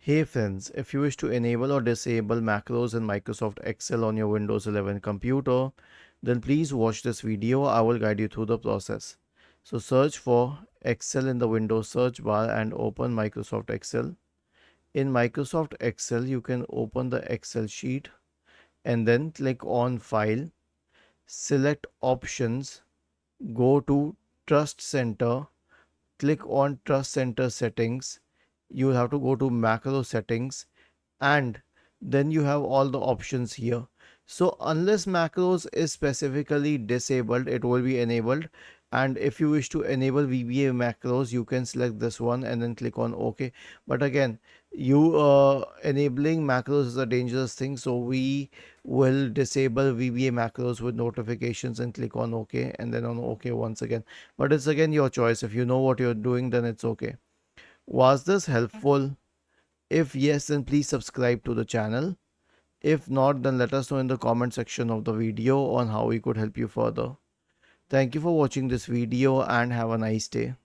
Hey friends, if you wish to enable or disable macros in Microsoft Excel on your Windows 11 computer, then please watch this video. I will guide you through the process. So search for Excel in the Windows search bar and open Microsoft Excel. In Microsoft Excel, you can open the Excel sheet and then click on File, select Options, go to Trust Center, click on Trust Center Settings. You will have to go to Macro Settings and then you have all the options here. So unless macros is specifically disabled, it will be enabled. And if you wish to enable VBA macros, you can select this one and then click on OK. But again, you enabling macros is a dangerous thing, so we will disable VBA macros with notifications and click on OK and then on OK once again. But it's again your choice. If you know what you're doing, then it's okay. Was this helpful? If yes, then please subscribe to the channel. If not, then let us know in the comment section of the video on how we could help you further. Thank you for watching this video and have a nice day.